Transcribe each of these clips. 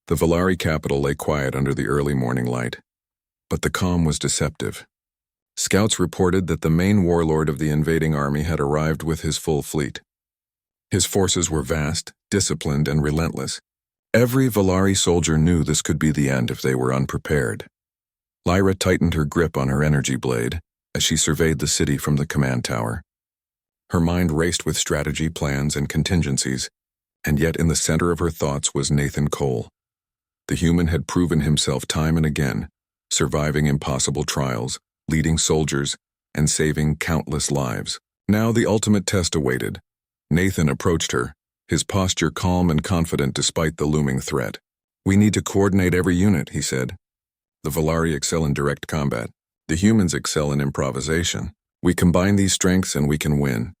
The Valari capital lay quiet under the early morning light, but the calm was deceptive. Scouts reported that the main warlord of the invading army had arrived with his full fleet. His forces were vast, disciplined, and relentless. Every Valari soldier knew this could be the end if they were unprepared. Lyra tightened her grip on her energy blade as she surveyed the city from the command tower. Her mind raced with strategy, plans, and contingencies, and yet in the center of her thoughts was Nathan Cole. The human had proven himself time and again, surviving impossible trials, leading soldiers, and saving countless lives. Now the ultimate test awaited. Nathan approached her, his posture calm and confident despite the looming threat. "We need to coordinate every unit," he said. "The Valari excel in direct combat. The humans excel in improvisation. We combine these strengths and we can win."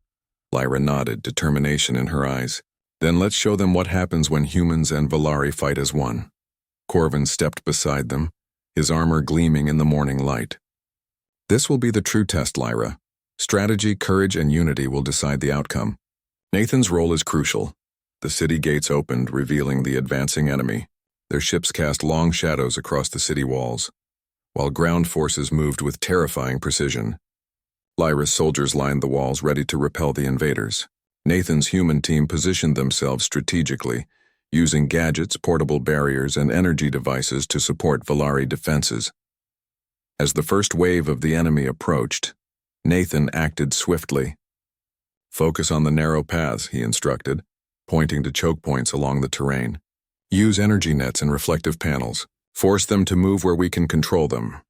Lyra nodded, determination in her eyes. "Then let's show them what happens when humans and Valari fight as one." Corvin stepped beside them, his armor gleaming in the morning light. "This will be the true test, Lyra. Strategy, courage, and unity will decide the outcome. Nathan's role is crucial." The city gates opened, revealing the advancing enemy. Their ships cast long shadows across the city walls, while ground forces moved with terrifying precision. Lyra's soldiers lined the walls, ready to repel the invaders. Nathan's human team positioned themselves strategically, using gadgets, portable barriers, and energy devices to support Valari defenses. As the first wave of the enemy approached, Nathan acted swiftly. "Focus on the narrow paths," he instructed, pointing to choke points along the terrain. "Use energy nets and reflective panels. Force them to move where we can control them."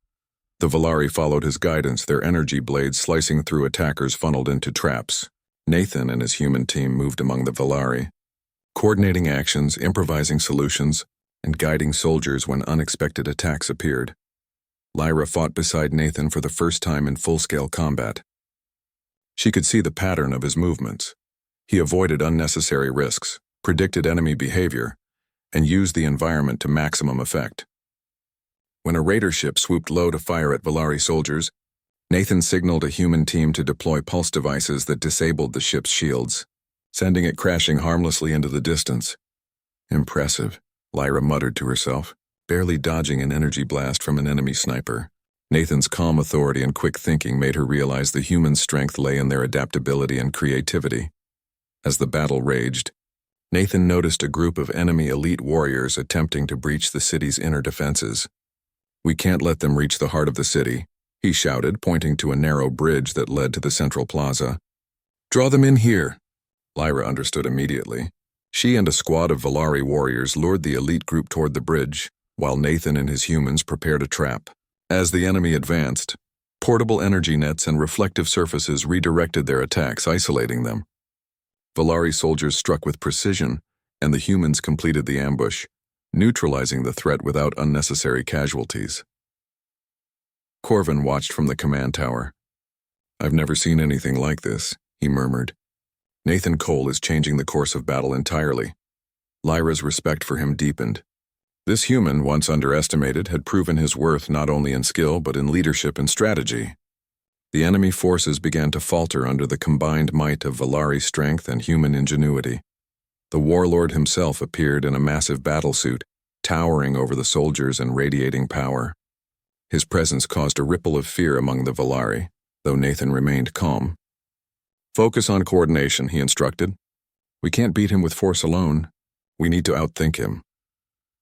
The Valari followed his guidance, their energy blades slicing through attackers funneled into traps. Nathan and his human team moved among the Valari, coordinating actions, improvising solutions, and guiding soldiers when unexpected attacks appeared. Lyra fought beside Nathan for the first time in full-scale combat. She could see the pattern of his movements. He avoided unnecessary risks, predicted enemy behavior, and used the environment to maximum effect. When a raider ship swooped low to fire at Valari soldiers, Nathan signaled a human team to deploy pulse devices that disabled the ship's shields, sending it crashing harmlessly into the distance. "Impressive," Lyra muttered to herself, barely dodging an energy blast from an enemy sniper. Nathan's calm authority and quick thinking made her realize the human strength lay in their adaptability and creativity. As the battle raged, Nathan noticed a group of enemy elite warriors attempting to breach the city's inner defenses. "We can't let them reach the heart of the city," he shouted, pointing to a narrow bridge that led to the central plaza. "Draw them in here." Lyra understood immediately. She and a squad of Valari warriors lured the elite group toward the bridge, while Nathan and his humans prepared a trap. As the enemy advanced, portable energy nets and reflective surfaces redirected their attacks, isolating them. Valari soldiers struck with precision, and the humans completed the ambush, neutralizing the threat without unnecessary casualties. Corvin watched from the command tower. "I've never seen anything like this," he murmured. "Nathan Cole is changing the course of battle entirely." Lyra's respect for him deepened. This human, once underestimated, had proven his worth not only in skill but in leadership and strategy. The enemy forces began to falter under the combined might of Valari strength and human ingenuity. The warlord himself appeared in a massive battlesuit, towering over the soldiers and radiating power. His presence caused a ripple of fear among the Valari, though Nathan remained calm. "Focus on coordination," he instructed. "We can't beat him with force alone. We need to outthink him."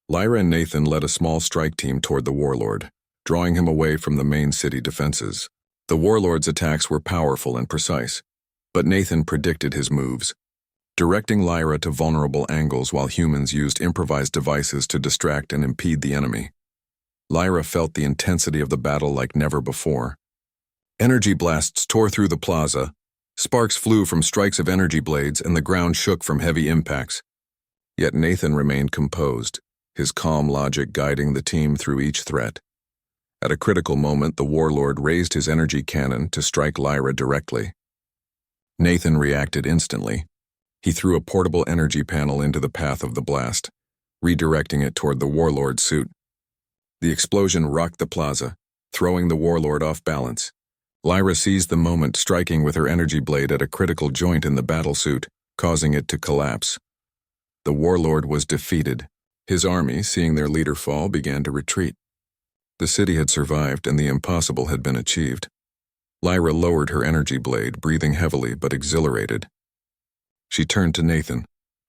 Lyra and Nathan led a small strike team toward the warlord, drawing him away from the main city defenses. The warlord's attacks were powerful and precise, but Nathan predicted his moves, directing Lyra to vulnerable angles while humans used improvised devices to distract and impede the enemy. Lyra felt the intensity of the battle like never before. Energy blasts tore through the plaza, sparks flew from strikes of energy blades, and the ground shook from heavy impacts. Yet Nathan remained composed, his calm logic guiding the team through each threat. At a critical moment, the warlord raised his energy cannon to strike Lyra directly. Nathan reacted instantly. He threw a portable energy panel into the path of the blast, redirecting it toward the warlord's suit. The explosion rocked the plaza, throwing the warlord off balance. Lyra seized the moment, striking with her energy blade at a critical joint in the battlesuit, causing it to collapse. The warlord was defeated, His army, seeing their leader fall, began to retreat. The city had survived and the impossible had been achieved. Lyra lowered her energy blade, breathing heavily but exhilarated. She turned to Nathan,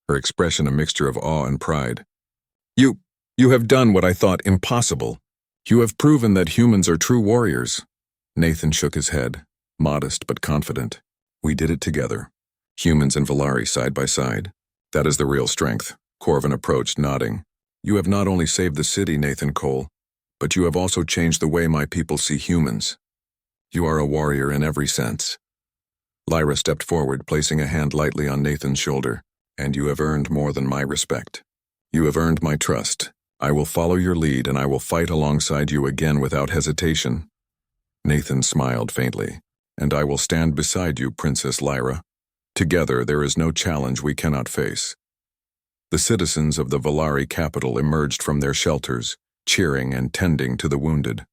her expression a mixture of awe and pride. You have done what I thought impossible. You have proven that humans are true warriors." Nathan shook his head, modest but confident. "We did it together. Humans and Valari side by side. That is the real strength." Corvin approached, nodding. "You have not only saved the city, Nathan Cole, but you have also changed the way my people see humans. You are a warrior in every sense." Lyra stepped forward, placing a hand lightly on Nathan's shoulder. "And you have earned more than my respect. You have earned my trust. I will follow your lead and I will fight alongside you again without hesitation." Nathan smiled faintly. "And I will stand beside you, Princess Lyra. Together there is no challenge we cannot face." The citizens of the Valari capital emerged from their shelters, cheering and tending to the wounded.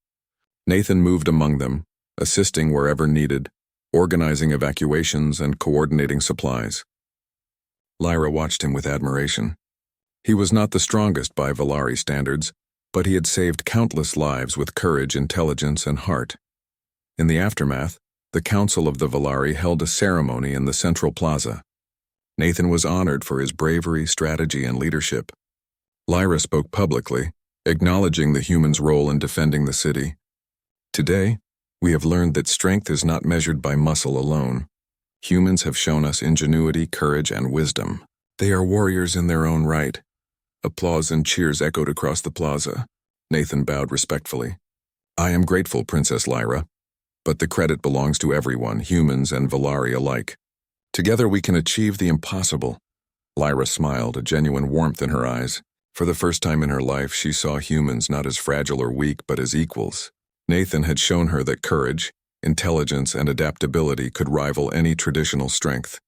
Nathan moved among them, assisting wherever needed, organizing evacuations and coordinating supplies. Lyra watched him with admiration. He was not the strongest by Valari standards, but he had saved countless lives with courage, intelligence, and heart. In the aftermath, the Council of the Valari held a ceremony in the central plaza. Nathan was honored for his bravery, strategy, and leadership. Lyra spoke publicly, acknowledging the humans' role in defending the city. "Today, we have learned that strength is not measured by muscle alone. Humans have shown us ingenuity, courage, and wisdom. They are warriors in their own right." Applause and cheers echoed across the plaza. Nathan bowed respectfully. "I am grateful, Princess Lyra, but the credit belongs to everyone, humans and Valari alike. Together we can achieve the impossible." Lyra smiled, a genuine warmth in her eyes. For the first time in her life, she saw humans not as fragile or weak, but as equals. Nathan had shown her that courage, intelligence, and adaptability could rival any traditional strength,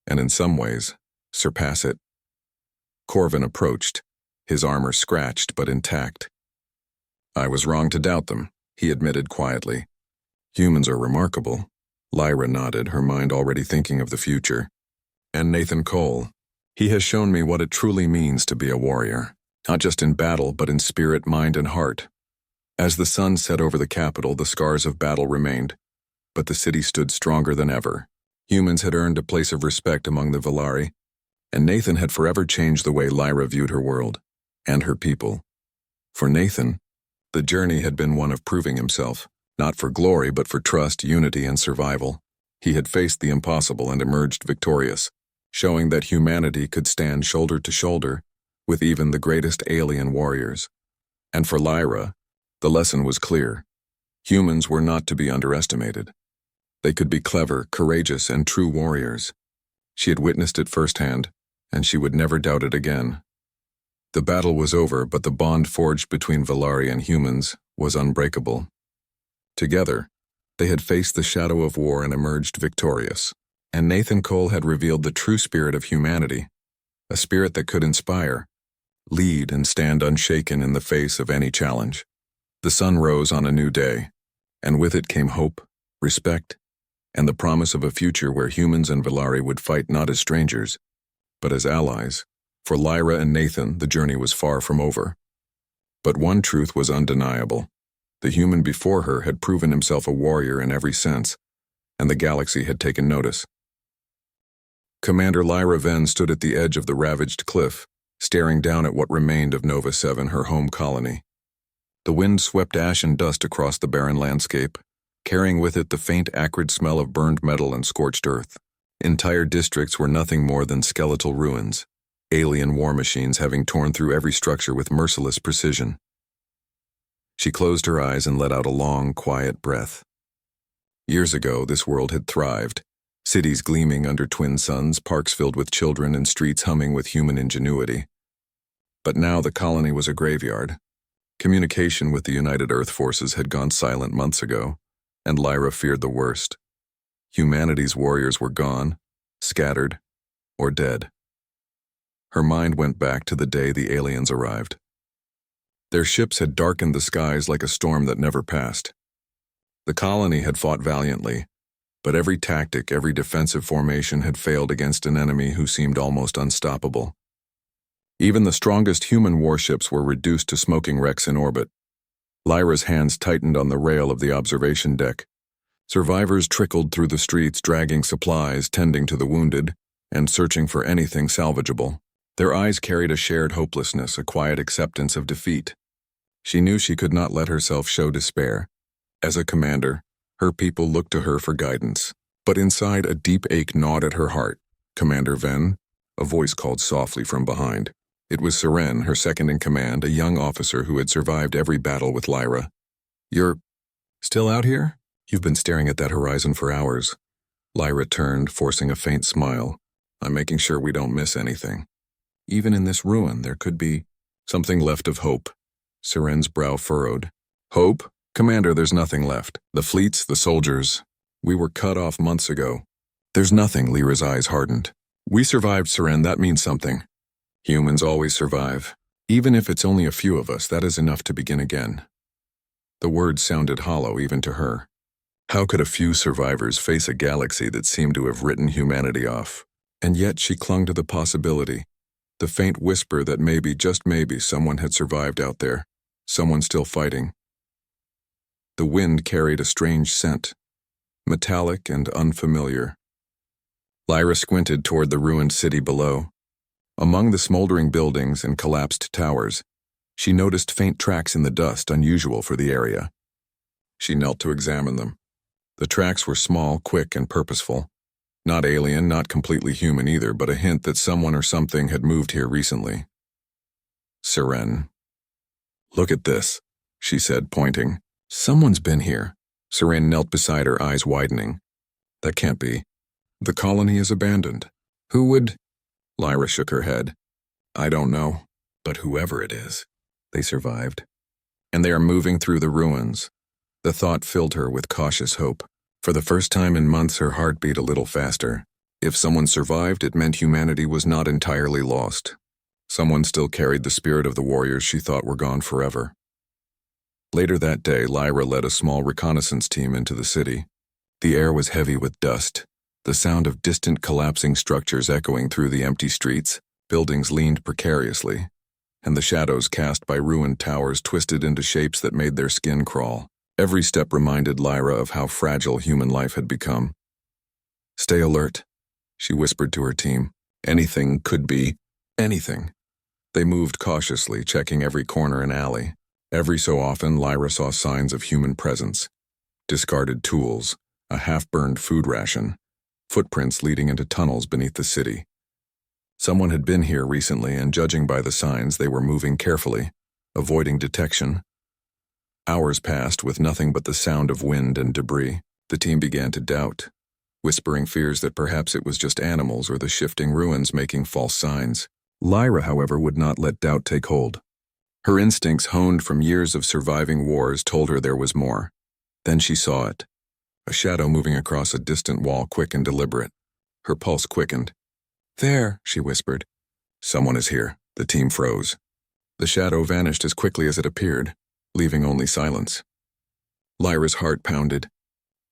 and in some ways, surpass it. Corvin approached, his armor scratched but intact. "I was wrong to doubt them," he admitted quietly. "Humans are remarkable." Lyra nodded, her mind already thinking of the future. "And Nathan Cole, he has shown me what it truly means to be a warrior, not just in battle but in spirit, mind, and heart." As the sun set over the capital, the scars of battle remained, but the city stood stronger than ever. Humans had earned a place of respect among the Valari, and Nathan had forever changed the way Lyra viewed her world, and her people. For Nathan, the journey had been one of proving himself, not for glory but for trust, unity, and survival. He had faced the impossible and emerged victorious, showing that humanity could stand shoulder to shoulder with even the greatest alien warriors. And for Lyra, the lesson was clear. Humans were not to be underestimated. They could be clever, courageous, and true warriors. She had witnessed it firsthand, and she would never doubt it again. The battle was over, but the bond forged between Valari and humans was unbreakable. Together, they had faced the shadow of war and emerged victorious. And Nathan Cole had revealed the true spirit of humanity, a spirit that could inspire, lead, and stand unshaken in the face of any challenge. The sun rose on a new day, and with it came hope, respect, and the promise of a future where humans and Valari would fight not as strangers, but as allies. For Lyra and Nathan, the journey was far from over. But one truth was undeniable. The human before her had proven himself a warrior in every sense, and the galaxy had taken notice. Commander Lyra Venn stood at the edge of the ravaged cliff, staring down at what remained of Nova 7, her home colony. The wind swept ash and dust across the barren landscape, carrying with it the faint, acrid smell of burned metal and scorched earth. Entire districts were nothing more than skeletal ruins, alien war machines having torn through every structure with merciless precision. She closed her eyes and let out a long, quiet breath. Years ago, this world had thrived, cities gleaming under twin suns, parks filled with children, and streets humming with human ingenuity. But now the colony was a graveyard. Communication with the United Earth Forces had gone silent months ago, and Lyra feared the worst. Humanity's warriors were gone, scattered, or dead. Her mind went back to the day the aliens arrived. Their ships had darkened the skies like a storm that never passed. The colony had fought valiantly, but every tactic, every defensive formation had failed against an enemy who seemed almost unstoppable. Even the strongest human warships were reduced to smoking wrecks in orbit. Lyra's hands tightened on the rail of the observation deck. Survivors trickled through the streets, dragging supplies, tending to the wounded, and searching for anything salvageable. Their eyes carried a shared hopelessness, a quiet acceptance of defeat. She knew she could not let herself show despair. As a commander, her people looked to her for guidance. But inside, a deep ache gnawed at her heart. "Commander Ven?" A voice called softly from behind. It was Seren, her second-in-command, a young officer who had survived every battle with Lyra. "You're still out here? You've been staring at that horizon for hours." Lyra turned, forcing a faint smile. "I'm making sure we don't miss anything. Even in this ruin, there could be something left of hope." Seren's brow furrowed. "Hope? Commander, there's nothing left. The fleets, the soldiers. We were cut off months ago." "There's nothing," Lyra's eyes hardened. "We survived, Seren, that means something. Humans always survive. Even if it's only a few of us, that is enough to begin again." The words sounded hollow even to her. How could a few survivors face a galaxy that seemed to have written humanity off? And yet she clung to the possibility, the faint whisper that maybe, just maybe, someone had survived out there, someone still fighting. The wind carried a strange scent, metallic and unfamiliar. Lyra squinted toward the ruined city below. Among the smoldering buildings and collapsed towers, she noticed faint tracks in the dust unusual for the area. She knelt to examine them. The tracks were small, quick, and purposeful. Not alien, not completely human either, but a hint that someone or something had moved here recently. "Seren." "Look at this," she said, pointing. "Someone's been here." Seren knelt beside her, eyes widening. "That can't be. The colony is abandoned. Who would—" Lyra shook her head. "I don't know, but whoever it is, they survived. And they are moving through the ruins." The thought filled her with cautious hope. For the first time in months, her heart beat a little faster. If someone survived, it meant humanity was not entirely lost. Someone still carried the spirit of the warriors she thought were gone forever. Later that day, Lyra led a small reconnaissance team into the city. The air was heavy with dust, the sound of distant collapsing structures echoing through the empty streets. Buildings leaned precariously, and the shadows cast by ruined towers twisted into shapes that made their skin crawl. Every step reminded Lyra of how fragile human life had become. "Stay alert," she whispered to her team. "Anything could be anything." They moved cautiously, checking every corner and alley. Every so often, Lyra saw signs of human presence. Discarded tools, a half-burned food ration, footprints leading into tunnels beneath the city. Someone had been here recently, and judging by the signs, they were moving carefully, avoiding detection. Hours passed with nothing but the sound of wind and debris. The team began to doubt, whispering fears that perhaps it was just animals or the shifting ruins making false signs. Lyra, however, would not let doubt take hold. Her instincts, honed from years of surviving wars, told her there was more. Then she saw it. A shadow moving across a distant wall, quick and deliberate. Her pulse quickened. "There," she whispered. "Someone is here." The team froze. The shadow vanished as quickly as it appeared, leaving only silence. Lyra's heart pounded.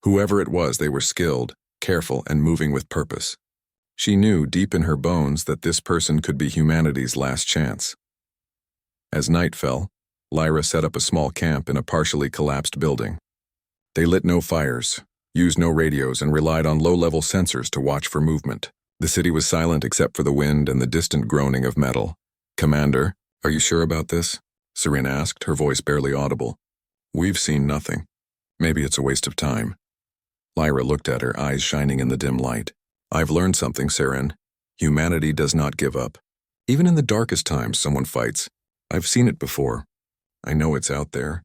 Whoever it was, they were skilled, careful, and moving with purpose. She knew deep in her bones that this person could be humanity's last chance. As night fell, Lyra set up a small camp in a partially collapsed building. They lit no fires, used no radios, and relied on low-level sensors to watch for movement. The city was silent except for the wind and the distant groaning of metal. "Commander, are you sure about this?" Seren asked, her voice barely audible. "We've seen nothing. Maybe it's a waste of time." Lyra looked at her, eyes shining in the dim light. "I've learned something, Seren. Humanity does not give up. Even in the darkest times, someone fights. I've seen it before. I know it's out there.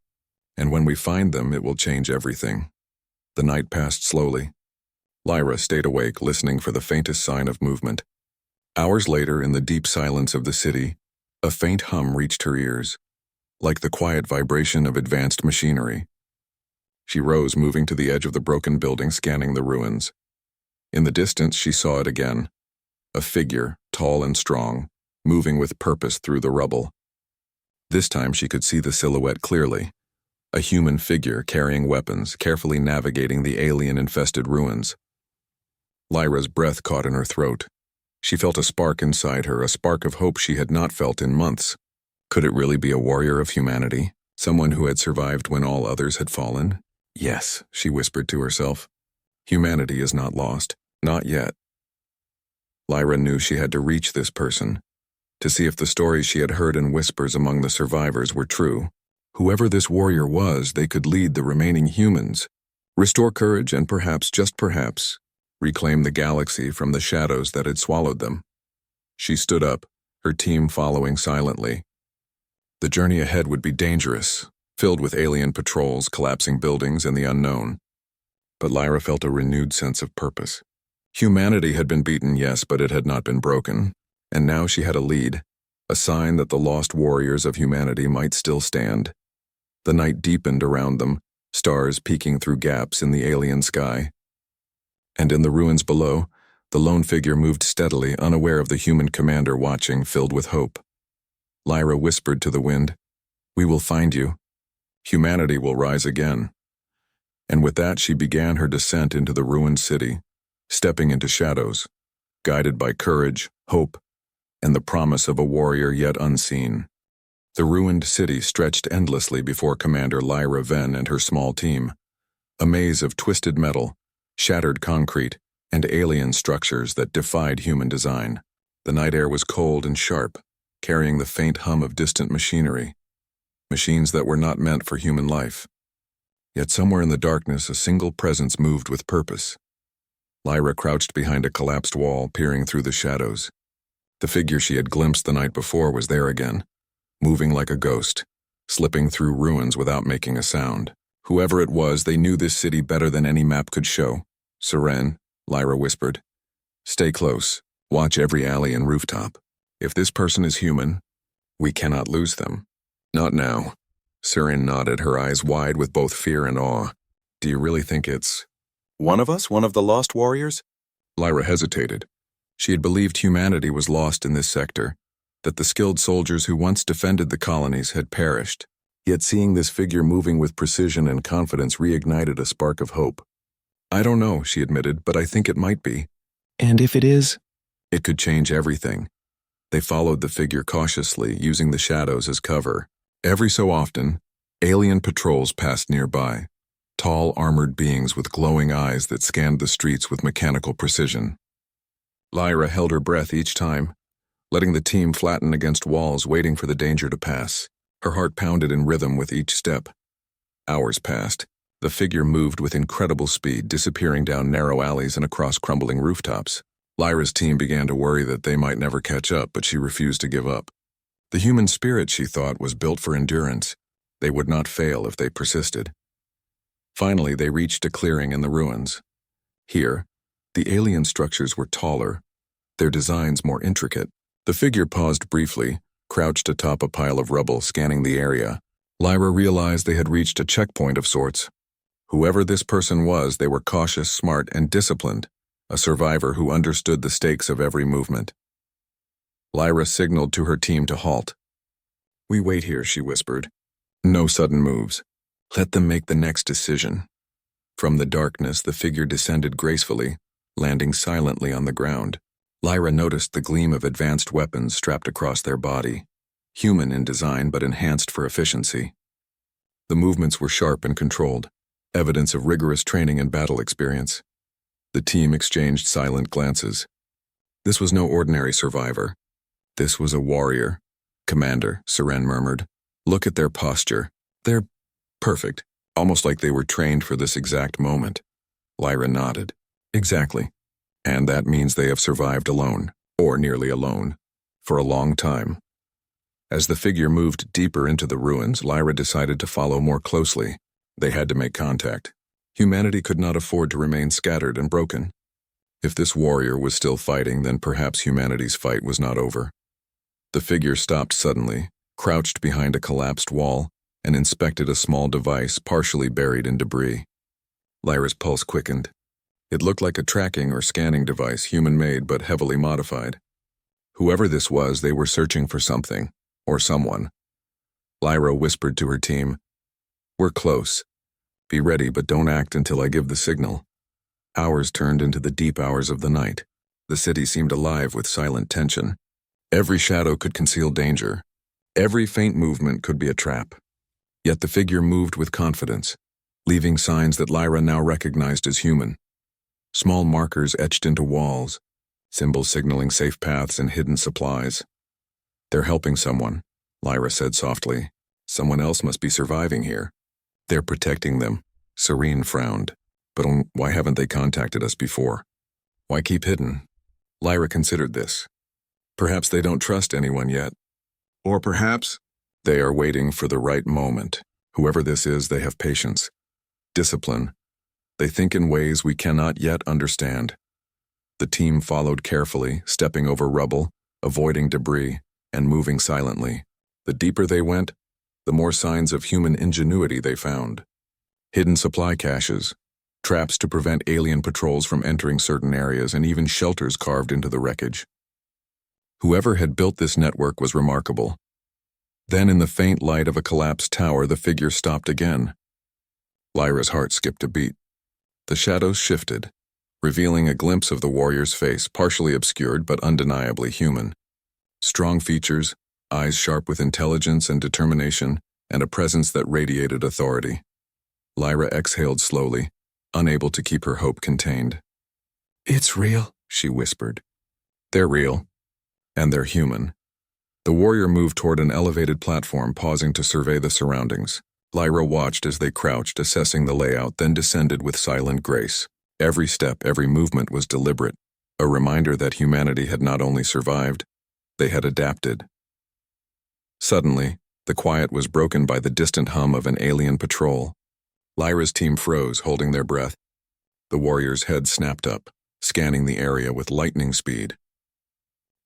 And when we find them, it will change everything." The night passed slowly. Lyra stayed awake, listening for the faintest sign of movement. Hours later, in the deep silence of the city, a faint hum reached her ears, like the quiet vibration of advanced machinery. She rose, moving to the edge of the broken building, scanning the ruins. In the distance, she saw it again. A figure, tall and strong, moving with purpose through the rubble. This time she could see the silhouette clearly. A human figure carrying weapons, carefully navigating the alien-infested ruins. Lyra's breath caught in her throat. She felt a spark inside her, a spark of hope she had not felt in months. Could it really be a warrior of humanity? Someone who had survived when all others had fallen? Yes, she whispered to herself. Humanity is not lost. Not yet. Lyra knew she had to reach this person, to see if the stories she had heard in whispers among the survivors were true. Whoever this warrior was, they could lead the remaining humans, restore courage, and perhaps, just perhaps, reclaim the galaxy from the shadows that had swallowed them. She stood up, her team following silently. The journey ahead would be dangerous, filled with alien patrols, collapsing buildings, and the unknown. But Lyra felt a renewed sense of purpose. Humanity had been beaten, yes, but it had not been broken. And now she had a lead, a sign that the lost warriors of humanity might still stand. The night deepened around them, stars peeking through gaps in the alien sky. And in the ruins below, the lone figure moved steadily, unaware of the human commander watching, filled with hope. Lyra whispered to the wind, "We will find you. Humanity will rise again." And with that she began her descent into the ruined city, stepping into shadows, guided by courage, hope, and the promise of a warrior yet unseen. The ruined city stretched endlessly before Commander Lyra Venn and her small team, a maze of twisted metal, shattered concrete, and alien structures that defied human design. The night air was cold and sharp, carrying the faint hum of distant machinery, machines that were not meant for human life. Yet somewhere in the darkness a single presence moved with purpose. Lyra crouched behind a collapsed wall, peering through the shadows. The figure she had glimpsed the night before was there again, moving like a ghost, slipping through ruins without making a sound. Whoever it was, they knew this city better than any map could show. "Seren," Lyra whispered. "Stay close. Watch every alley and rooftop. If this person is human, we cannot lose them." "Not now." Seren nodded, her eyes wide with both fear and awe. "Do you really think it's one of us, one of the lost warriors?" Lyra hesitated. She had believed humanity was lost in this sector, that the skilled soldiers who once defended the colonies had perished. Yet seeing this figure moving with precision and confidence reignited a spark of hope. "I don't know," she admitted, "but I think it might be." "And if it is?" "It could change everything." They followed the figure cautiously, using the shadows as cover. Every so often, alien patrols passed nearby, tall, armored beings with glowing eyes that scanned the streets with mechanical precision. Lyra held her breath each time, letting the team flatten against walls, waiting for the danger to pass. Her heart pounded in rhythm with each step. Hours passed. The figure moved with incredible speed, disappearing down narrow alleys and across crumbling rooftops. Lyra's team began to worry that they might never catch up, but she refused to give up. The human spirit, she thought, was built for endurance. They would not fail if they persisted. Finally, they reached a clearing in the ruins. Here, the alien structures were taller, their designs more intricate. The figure paused briefly, crouched atop a pile of rubble, scanning the area. Lyra realized they had reached a checkpoint of sorts. Whoever this person was, they were cautious, smart, and disciplined, a survivor who understood the stakes of every movement. Lyra signaled to her team to halt. "We wait here," she whispered. "No sudden moves. Let them make the next decision." From the darkness, the figure descended gracefully, landing silently on the ground. Lyra noticed the gleam of advanced weapons strapped across their body, human in design but enhanced for efficiency. The movements were sharp and controlled, evidence of rigorous training and battle experience. The team exchanged silent glances. This was no ordinary survivor. This was a warrior. "Commander," Seren murmured. "Look at their posture. They're perfect, almost like they were trained for this exact moment." Lyra nodded. "Exactly. And that means they have survived alone, or nearly alone, for a long time." As the figure moved deeper into the ruins, Lyra decided to follow more closely. They had to make contact. Humanity could not afford to remain scattered and broken. If this warrior was still fighting, then perhaps humanity's fight was not over. The figure stopped suddenly, crouched behind a collapsed wall, and inspected a small device partially buried in debris. Lyra's pulse quickened. It looked like a tracking or scanning device, human-made but heavily modified. Whoever this was, they were searching for something, or someone. Lyra whispered to her team, "We're close. Be ready, but don't act until I give the signal." Hours turned into the deep hours of the night. The city seemed alive with silent tension. Every shadow could conceal danger. Every faint movement could be a trap. Yet the figure moved with confidence, leaving signs that Lyra now recognized as human. Small markers etched into walls, symbols signaling safe paths and hidden supplies. "They're helping someone," Lyra said softly. "Someone else must be surviving here." "They're protecting them," Serene frowned. "But why haven't they contacted us before? Why keep hidden?" Lyra considered this. Perhaps they don't trust anyone yet. Or perhaps they are waiting for the right moment. Whoever this is, they have patience, discipline. They think in ways we cannot yet understand. The team followed carefully, stepping over rubble, avoiding debris, and moving silently. The deeper they went, the more signs of human ingenuity they found. Hidden supply caches, traps to prevent alien patrols from entering certain areas, and even shelters carved into the wreckage. Whoever had built this network was remarkable. Then, in the faint light of a collapsed tower, the figure stopped again. Lyra's heart skipped a beat. The shadows shifted, revealing a glimpse of the warrior's face, partially obscured but undeniably human. Strong features, eyes sharp with intelligence and determination, and a presence that radiated authority. Lyra exhaled slowly, unable to keep her hope contained. "It's real," she whispered. "They're real. And they're human." The warrior moved toward an elevated platform, pausing to survey the surroundings. Lyra watched as they crouched, assessing the layout, then descended with silent grace. Every step, every movement was deliberate, a reminder that humanity had not only survived, they had adapted. Suddenly, the quiet was broken by the distant hum of an alien patrol. Lyra's team froze, holding their breath. The warrior's head snapped up, scanning the area with lightning speed.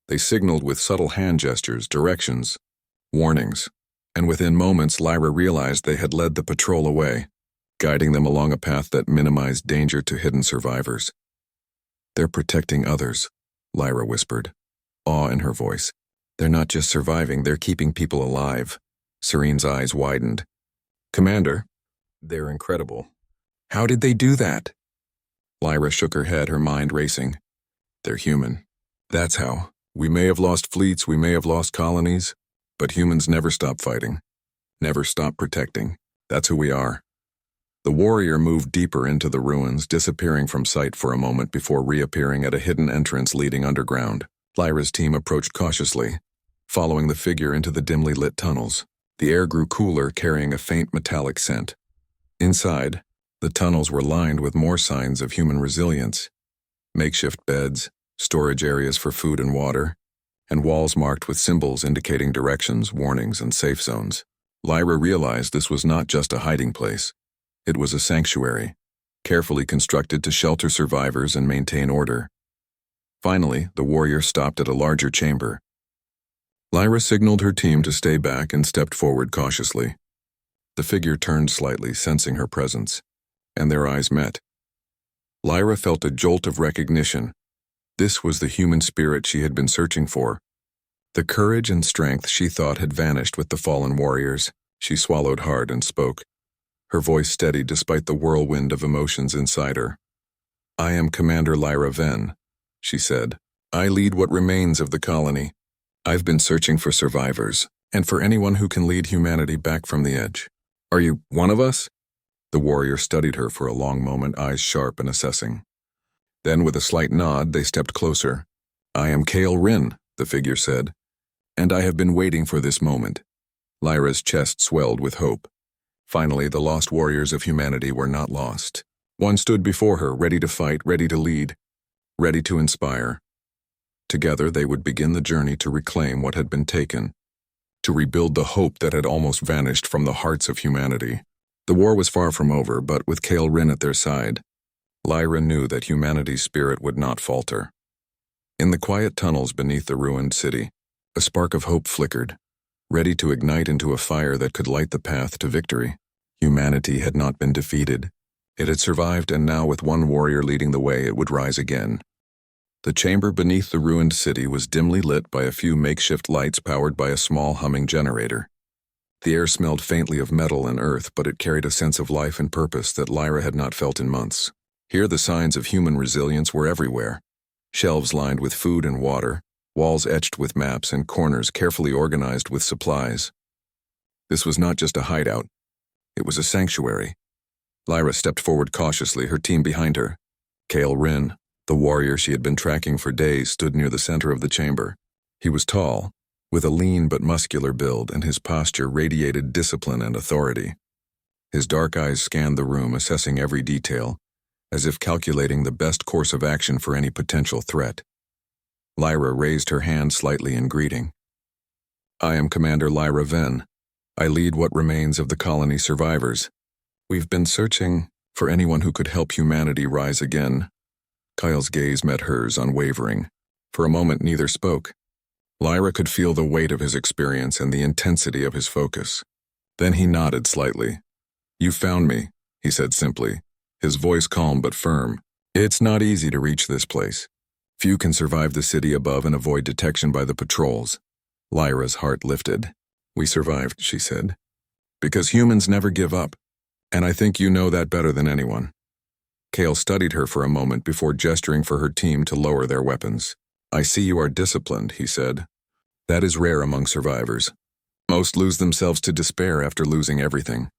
They signaled with subtle hand gestures, directions, warnings, and within moments Lyra realized they had led the patrol away, guiding them along a path that minimized danger to hidden survivors. "They're protecting others," Lyra whispered, awe in her voice. "They're not just surviving, they're keeping people alive." Serene's eyes widened. "Commander, they're incredible. How did they do that?" Lyra shook her head, her mind racing. "They're human. That's how. We may have lost fleets, we may have lost colonies, but humans never stop fighting, never stop protecting. That's who we are." The warrior moved deeper into the ruins, disappearing from sight for a moment before reappearing at a hidden entrance leading underground. Lyra's team approached cautiously, following the figure into the dimly lit tunnels. The air grew cooler, carrying a faint metallic scent. Inside, the tunnels were lined with more signs of human resilience. Makeshift beds, storage areas for food and water, and walls marked with symbols indicating directions, warnings, and safe zones. Lyra realized this was not just a hiding place. It was a sanctuary, carefully constructed to shelter survivors and maintain order. Finally, the warrior stopped at a larger chamber. Lyra signaled her team to stay back and stepped forward cautiously. The figure turned slightly, sensing her presence, and their eyes met. Lyra felt a jolt of recognition. This was the human spirit she had been searching for. The courage and strength she thought had vanished with the fallen warriors. She swallowed hard and spoke, her voice steady despite the whirlwind of emotions inside her. "I am Commander Lyra Venn," she said. "I lead what remains of the colony. I've been searching for survivors, and for anyone who can lead humanity back from the edge. Are you one of us?" The warrior studied her for a long moment, eyes sharp and assessing. Then, with a slight nod, they stepped closer. "I am Kale Rin," the figure said, "and I have been waiting for this moment." Lyra's chest swelled with hope. Finally, the lost warriors of humanity were not lost. One stood before her, ready to fight, ready to lead, ready to inspire. Together, they would begin the journey to reclaim what had been taken, to rebuild the hope that had almost vanished from the hearts of humanity. The war was far from over, but with Kale Rin at their side, Lyra knew that humanity's spirit would not falter. In the quiet tunnels beneath the ruined city, a spark of hope flickered, ready to ignite into a fire that could light the path to victory. Humanity had not been defeated. It had survived, and now, with one warrior leading the way, it would rise again. The chamber beneath the ruined city was dimly lit by a few makeshift lights powered by a small humming generator. The air smelled faintly of metal and earth, but it carried a sense of life and purpose that Lyra had not felt in months. Here the signs of human resilience were everywhere. Shelves lined with food and water, walls etched with maps, and corners carefully organized with supplies. This was not just a hideout. It was a sanctuary. Lyra stepped forward cautiously, her team behind her. Kale Rin, the warrior she had been tracking for days, stood near the center of the chamber. He was tall, with a lean but muscular build, and his posture radiated discipline and authority. His dark eyes scanned the room, assessing every detail, as if calculating the best course of action for any potential threat. Lyra raised her hand slightly in greeting. "I am Commander Lyra Ven. I lead what remains of the colony survivors. We've been searching for anyone who could help humanity rise again." Kyle's gaze met hers, unwavering. For a moment, neither spoke. Lyra could feel the weight of his experience and the intensity of his focus. Then he nodded slightly. "You found me," he said simply, his voice calm but firm. "It's not easy to reach this place. Few can survive the city above and avoid detection by the patrols." Lyra's heart lifted. "We survived," she said, "because humans never give up. And I think you know that better than anyone." Kale studied her for a moment before gesturing for her team to lower their weapons. "I see you are disciplined," he said. "That is rare among survivors. Most lose themselves to despair after losing everything."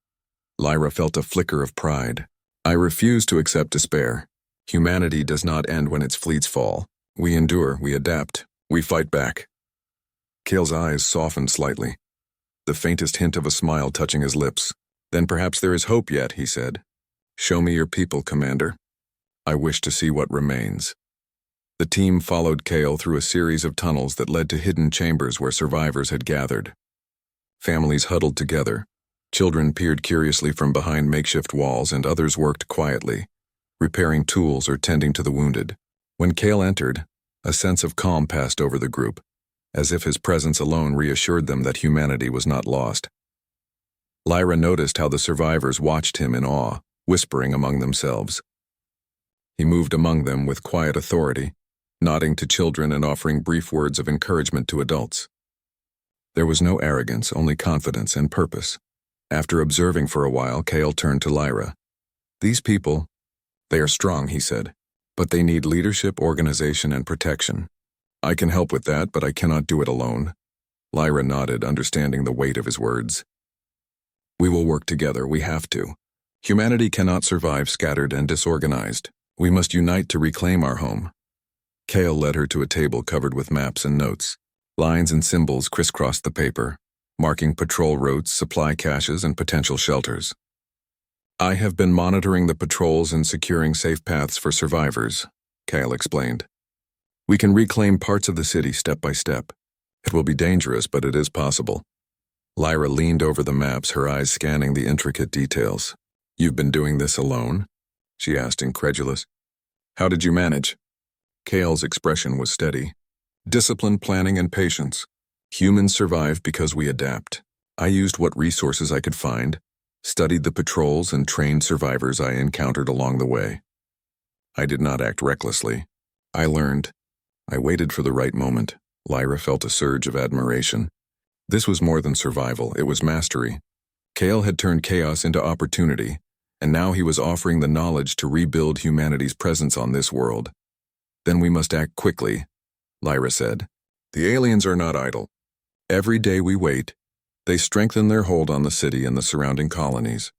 Lyra felt a flicker of pride. "I refuse to accept despair. Humanity does not end when its fleets fall. We endure, we adapt, we fight back." Kale's eyes softened slightly, the faintest hint of a smile touching his lips. "Then perhaps there is hope yet," he said. "Show me your people, Commander. I wish to see what remains." The team followed Kale through a series of tunnels that led to hidden chambers where survivors had gathered. Families huddled together. Children peered curiously from behind makeshift walls, and others worked quietly, repairing tools or tending to the wounded. When Kale entered, a sense of calm passed over the group, as if his presence alone reassured them that humanity was not lost. Lyra noticed how the survivors watched him in awe, whispering among themselves. He moved among them with quiet authority, nodding to children and offering brief words of encouragement to adults. There was no arrogance, only confidence and purpose. After observing for a while, Kale turned to Lyra. "These people, they are strong," he said, "but they need leadership, organization, and protection. I can help with that, but I cannot do it alone." Lyra nodded, understanding the weight of his words. "We will work together, we have to. Humanity cannot survive scattered and disorganized. We must unite to reclaim our home." Kale led her to a table covered with maps and notes. Lines and symbols crisscrossed the paper, marking patrol routes, supply caches, and potential shelters. "I have been monitoring the patrols and securing safe paths for survivors," Kale explained. "We can reclaim parts of the city step by step. It will be dangerous, but it is possible." Lyra leaned over the maps, her eyes scanning the intricate details. "You've been doing this alone?" she asked, incredulous. "How did you manage?" Kale's expression was steady. "Discipline, planning, and patience. Humans survive because we adapt. I used what resources I could find, studied the patrols, and trained survivors I encountered along the way. I did not act recklessly. I learned. I waited for the right moment." Lyra felt a surge of admiration. This was more than survival, it was mastery. Kale had turned chaos into opportunity, and now he was offering the knowledge to rebuild humanity's presence on this world. "Then we must act quickly," Lyra said. "The aliens are not idle. Every day we wait, they strengthen their hold on the city and the surrounding colonies.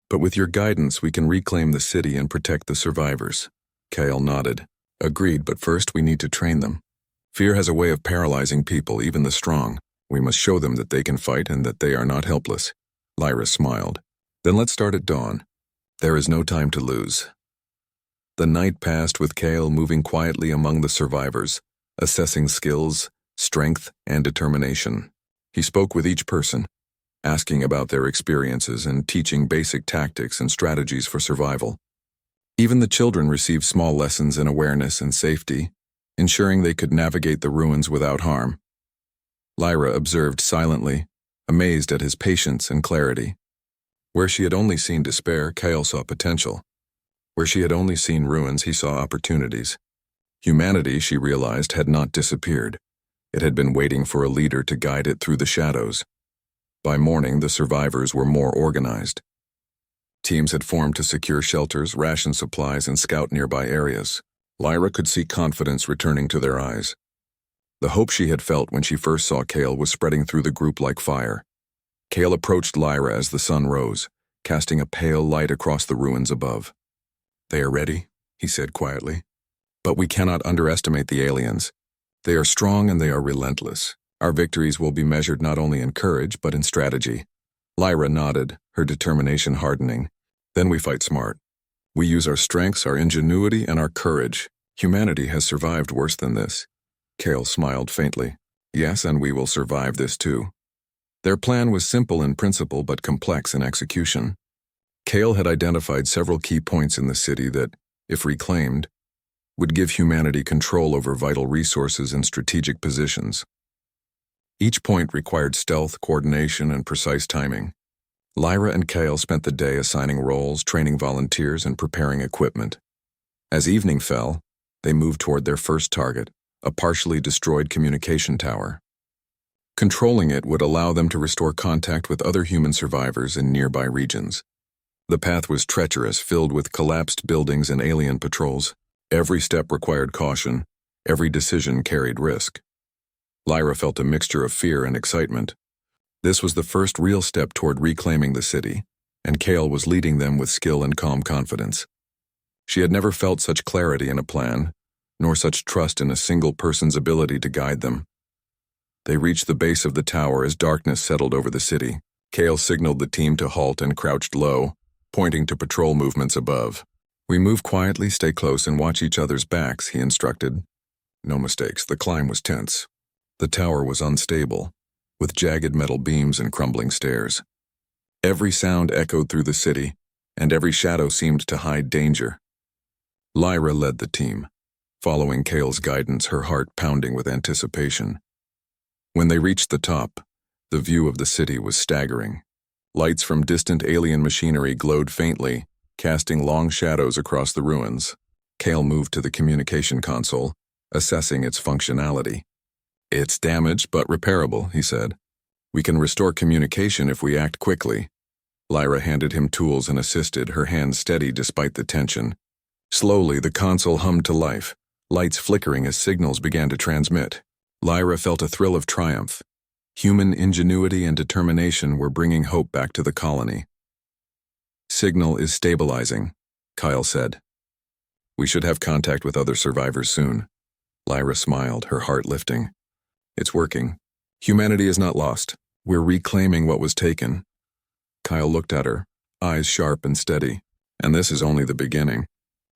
But with your guidance, we can reclaim the city and protect the survivors." Kale nodded. "Agreed, but first we need to train them. Fear has a way of paralyzing people, even the strong. We must show them that they can fight and that they are not helpless." Lyra smiled. "Then let's start at dawn. There is no time to lose." The night passed with Kale moving quietly among the survivors, assessing skills, strength, and determination. He spoke with each person, asking about their experiences and teaching basic tactics and strategies for survival. Even the children received small lessons in awareness and safety, ensuring they could navigate the ruins without harm. Lyra observed silently, amazed at his patience and clarity. Where she had only seen despair, Kale saw potential. Where she had only seen ruins, he saw opportunities. Humanity, she realized, had not disappeared. It had been waiting for a leader to guide it through the shadows. By morning, the survivors were more organized. Teams had formed to secure shelters, ration supplies, and scout nearby areas. Lyra could see confidence returning to their eyes. The hope she had felt when she first saw Kale was spreading through the group like fire. Kale approached Lyra as the sun rose, casting a pale light across the ruins above. "They are ready," he said quietly. "But we cannot underestimate the aliens. They are strong and they are relentless. Our victories will be measured not only in courage, but in strategy." Lyra nodded, her determination hardening. "Then we fight smart. We use our strengths, our ingenuity, and our courage. Humanity has survived worse than this." Kale smiled faintly. "Yes, and we will survive this too." Their plan was simple in principle but complex in execution. Kale had identified several key points in the city that, if reclaimed, would give humanity control over vital resources and strategic positions. Each point required stealth, coordination, and precise timing. Lyra and Kale spent the day assigning roles, training volunteers, and preparing equipment. As evening fell, they moved toward their first target, a partially destroyed communication tower. Controlling it would allow them to restore contact with other human survivors in nearby regions. The path was treacherous, filled with collapsed buildings and alien patrols. Every step required caution. Every decision carried risk. Lyra felt a mixture of fear and excitement. This was the first real step toward reclaiming the city, and Kale was leading them with skill and calm confidence. She had never felt such clarity in a plan, nor such trust in a single person's ability to guide them. They reached the base of the tower as darkness settled over the city. Kale signaled the team to halt and crouched low, pointing to patrol movements above. "We move quietly, stay close, and watch each other's backs," he instructed. No mistakes, the climb was tense. The tower was unstable, with jagged metal beams and crumbling stairs. Every sound echoed through the city, and every shadow seemed to hide danger. Lyra led the team, following Kale's guidance, her heart pounding with anticipation. When they reached the top, the view of the city was staggering. Lights from distant alien machinery glowed faintly, casting long shadows across the ruins. Kale moved to the communication console, assessing its functionality. "It's damaged but repairable," he said. "We can restore communication if we act quickly." Lyra handed him tools and assisted, her hands steady despite the tension. Slowly, the console hummed to life, lights flickering as signals began to transmit. Lyra felt a thrill of triumph. Human ingenuity and determination were bringing hope back to the colony. "Signal is stabilizing," Kyle said. "We should have contact with other survivors soon." Lyra smiled, her heart lifting. "It's working. Humanity is not lost. We're reclaiming what was taken." Kyle looked at her, eyes sharp and steady. "And this is only the beginning.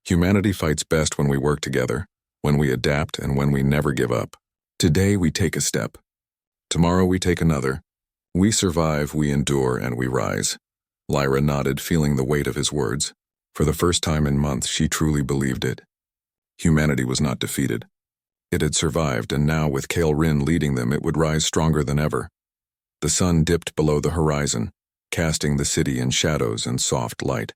Humanity fights best when we work together, when we adapt, and when we never give up. Today we take a step. Tomorrow we take another. We survive, we endure, and we rise." Lyra nodded, feeling the weight of his words. For the first time in months, she truly believed it. Humanity was not defeated. It had survived, and now with Kale Rin leading them, it would rise stronger than ever. The sun dipped below the horizon, casting the city in shadows and soft light.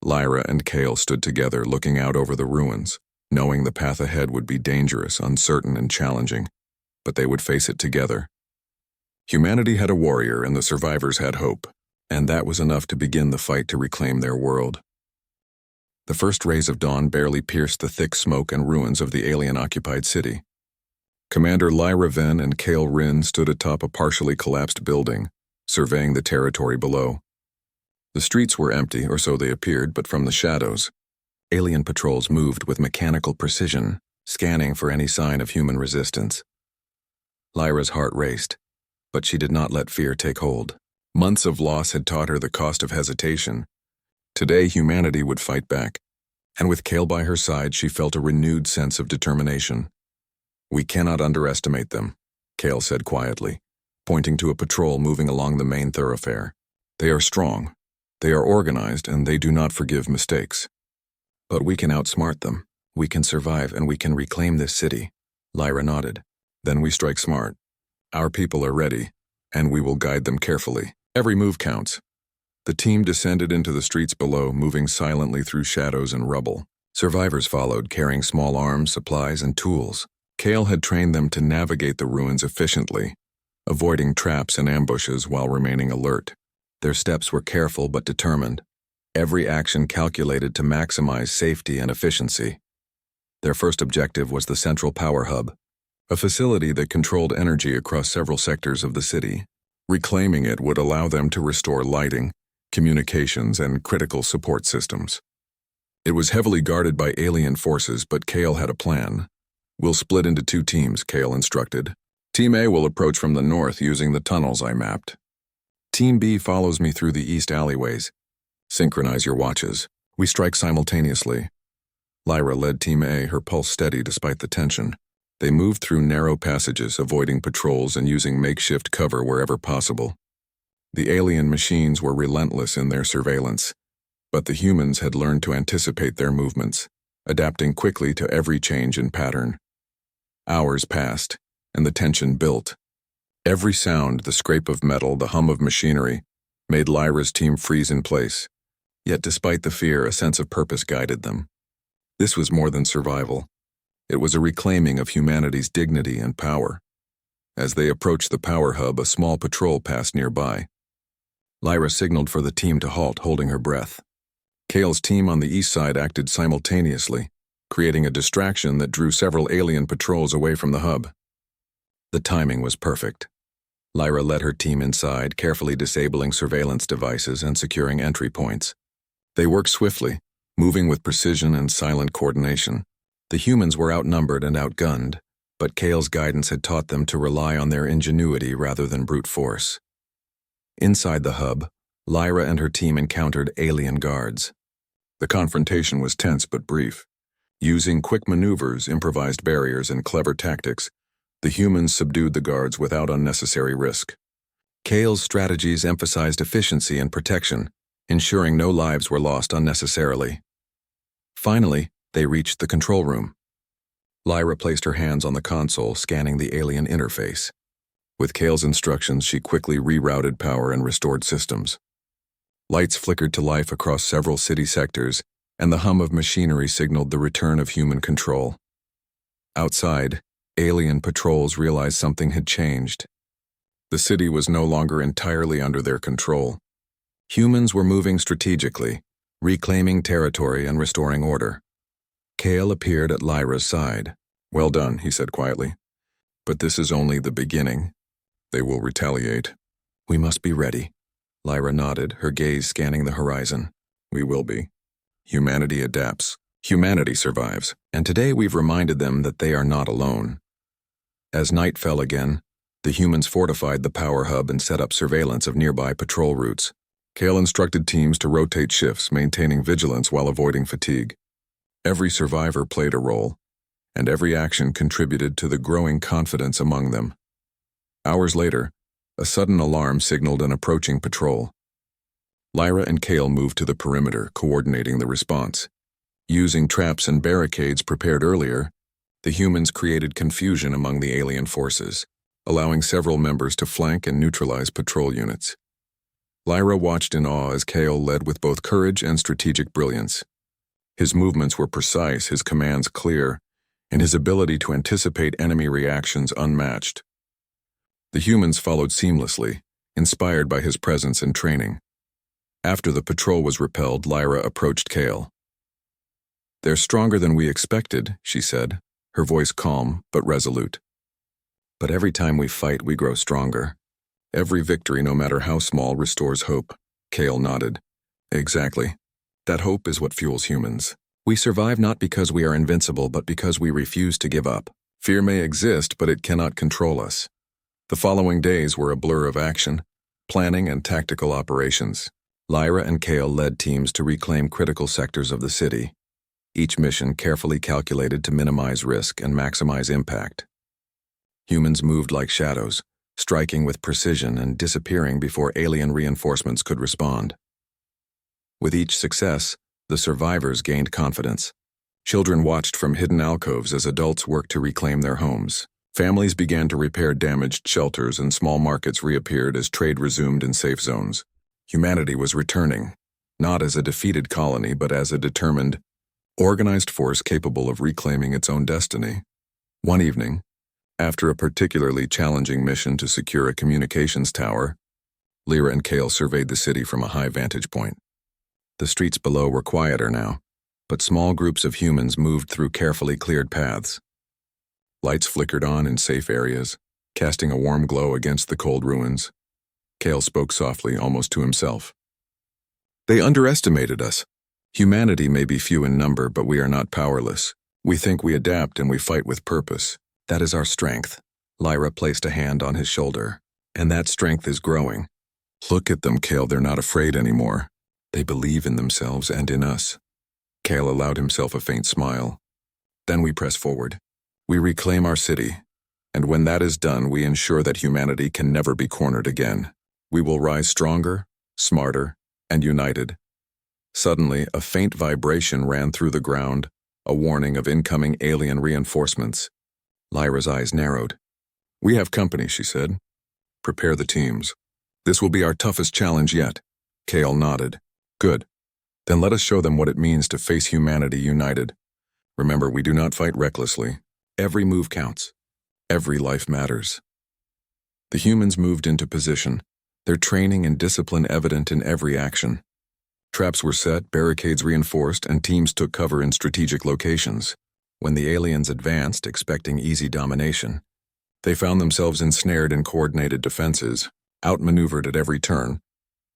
Lyra and Kale stood together, looking out over the ruins, knowing the path ahead would be dangerous, uncertain, and challenging, but they would face it together. Humanity had a warrior, and the survivors had hope, and that was enough to begin the fight to reclaim their world. The first rays of dawn barely pierced the thick smoke and ruins of the alien-occupied city. Commander Lyra Ven and Kale Rin stood atop a partially collapsed building, surveying the territory below. The streets were empty, or so they appeared, but from the shadows, alien patrols moved with mechanical precision, scanning for any sign of human resistance. Lyra's heart raced, but she did not let fear take hold. Months of loss had taught her the cost of hesitation. Today, humanity would fight back, and with Kale by her side, she felt a renewed sense of determination. "We cannot underestimate them," Kale said quietly, pointing to a patrol moving along the main thoroughfare. "They are strong, they are organized, and they do not forgive mistakes. But we can outsmart them. We can survive, and we can reclaim this city." Lyra nodded. "Then we strike smart. Our people are ready, and we will guide them carefully. Every move counts." The team descended into the streets below, moving silently through shadows and rubble. Survivors followed, carrying small arms, supplies, and tools. Kale had trained them to navigate the ruins efficiently, avoiding traps and ambushes while remaining alert. Their steps were careful but determined, every action calculated to maximize safety and efficiency. Their first objective was the central power hub, a facility that controlled energy across several sectors of the city. Reclaiming it would allow them to restore lighting, communications, and critical support systems. It was heavily guarded by alien forces, but Kale had a plan. "We'll split into 2 teams," Kale instructed. "Team A will approach from the north using the tunnels I mapped. Team B follows me through the east alleyways. Synchronize your watches. We strike simultaneously." Lyra led Team A, her pulse steady despite the tension. They moved through narrow passages, avoiding patrols and using makeshift cover wherever possible. The alien machines were relentless in their surveillance, but the humans had learned to anticipate their movements, adapting quickly to every change in pattern. Hours passed, and the tension built. Every sound, the scrape of metal, the hum of machinery, made Lyra's team freeze in place. Yet despite the fear, a sense of purpose guided them. This was more than survival. It was a reclaiming of humanity's dignity and power. As they approached the power hub, a small patrol passed nearby. Lyra signaled for the team to halt, holding her breath. Kale's team on the east side acted simultaneously, creating a distraction that drew several alien patrols away from the hub. The timing was perfect. Lyra led her team inside, carefully disabling surveillance devices and securing entry points. They worked swiftly, moving with precision and silent coordination. The humans were outnumbered and outgunned, but Kale's guidance had taught them to rely on their ingenuity rather than brute force. Inside the hub, Lyra and her team encountered alien guards. The confrontation was tense but brief. Using quick maneuvers, improvised barriers, and clever tactics, the humans subdued the guards without unnecessary risk. Kale's strategies emphasized efficiency and protection, ensuring no lives were lost unnecessarily. Finally, they reached the control room. Lyra placed her hands on the console, scanning the alien interface. With Kale's instructions, she quickly rerouted power and restored systems. Lights flickered to life across several city sectors, and the hum of machinery signaled the return of human control. Outside, alien patrols realized something had changed. The city was no longer entirely under their control. Humans were moving strategically, reclaiming territory and restoring order. Kale appeared at Lyra's side. "Well done," he said quietly. "But this is only the beginning. They will retaliate. We must be ready." Lyra nodded, her gaze scanning the horizon. "We will be. Humanity adapts. Humanity survives. And today we've reminded them that they are not alone." As night fell again, the humans fortified the power hub and set up surveillance of nearby patrol routes. Kale instructed teams to rotate shifts, maintaining vigilance while avoiding fatigue. Every survivor played a role, and every action contributed to the growing confidence among them. Hours later, a sudden alarm signaled an approaching patrol. Lyra and Kale moved to the perimeter, coordinating the response. Using traps and barricades prepared earlier, the humans created confusion among the alien forces, allowing several members to flank and neutralize patrol units. Lyra watched in awe as Kale led with both courage and strategic brilliance. His movements were precise, his commands clear, and his ability to anticipate enemy reactions unmatched. The humans followed seamlessly, inspired by his presence and training. After the patrol was repelled, Lyra approached Kale. "They're stronger than we expected," she said, her voice calm but resolute. "But every time we fight, we grow stronger. Every victory, no matter how small, restores hope." Kale nodded. "Exactly. That hope is what fuels humans. We survive not because we are invincible, but because we refuse to give up. Fear may exist, but it cannot control us." The following days were a blur of action, planning, and tactical operations. Lyra and Kale led teams to reclaim critical sectors of the city, each mission carefully calculated to minimize risk and maximize impact. Humans moved like shadows, striking with precision and disappearing before alien reinforcements could respond. With each success, the survivors gained confidence. Children watched from hidden alcoves as adults worked to reclaim their homes. Families began to repair damaged shelters, and small markets reappeared as trade resumed in safe zones. Humanity was returning, not as a defeated colony, but as a determined, organized force capable of reclaiming its own destiny. One evening, after a particularly challenging mission to secure a communications tower, Lyra and Kale surveyed the city from a high vantage point. The streets below were quieter now, but small groups of humans moved through carefully cleared paths. Lights flickered on in safe areas, casting a warm glow against the cold ruins. Kale spoke softly, almost to himself. They underestimated us. Humanity may be few in number, but we are not powerless. We think, we adapt, and we fight with purpose. That is our strength. Lyra placed a hand on his shoulder. And that strength is growing. Look at them, Kale, they're not afraid anymore. They believe in themselves and in us. Kale allowed himself a faint smile. Then we press forward. We reclaim our city. And when that is done, we ensure that humanity can never be cornered again. We will rise stronger, smarter, and united. Suddenly, a faint vibration ran through the ground, a warning of incoming alien reinforcements. Lyra's eyes narrowed. We have company, she said. Prepare the teams. This will be our toughest challenge yet. Kale nodded. Good. Then let us show them what it means to face humanity united. Remember, we do not fight recklessly. Every move counts. Every life matters. The humans moved into position, their training and discipline evident in every action. Traps were set, barricades reinforced, and teams took cover in strategic locations. When the aliens advanced, expecting easy domination, they found themselves ensnared in coordinated defenses, outmaneuvered at every turn.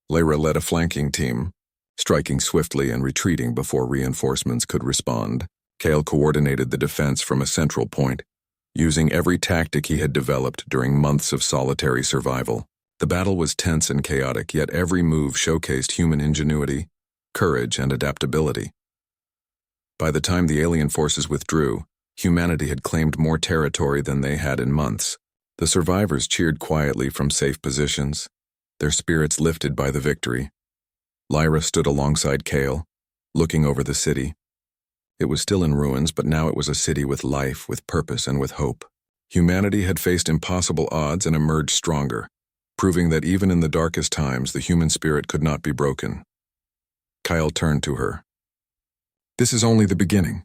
Lyra led a flanking team, striking swiftly and retreating before reinforcements could respond. Kale coordinated the defense from a central point, using every tactic he had developed during months of solitary survival. The battle was tense and chaotic, yet every move showcased human ingenuity, courage, and adaptability. By the time the alien forces withdrew, humanity had claimed more territory than they had in months. The survivors cheered quietly from safe positions, their spirits lifted by the victory. Lyra stood alongside Kale, looking over the city. It was still in ruins, but now it was a city with life, with purpose, and with hope. Humanity had faced impossible odds and emerged stronger, proving that even in the darkest times, the human spirit could not be broken. Kyle turned to her. This is only the beginning.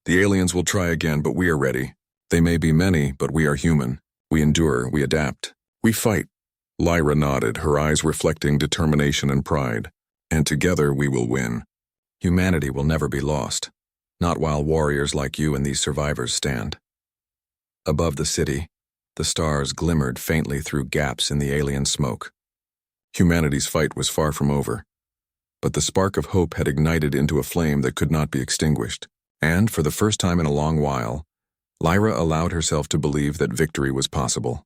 The aliens will try again, but we are ready. They may be many, but we are human. We endure, we adapt, we fight. Lyra nodded, her eyes reflecting determination and pride. And together we will win. Humanity will never be lost. Not while warriors like you and these survivors stand. Above the city, the stars glimmered faintly through gaps in the alien smoke. Humanity's fight was far from over, but the spark of hope had ignited into a flame that could not be extinguished. And, for the first time in a long while, Lyra allowed herself to believe that victory was possible.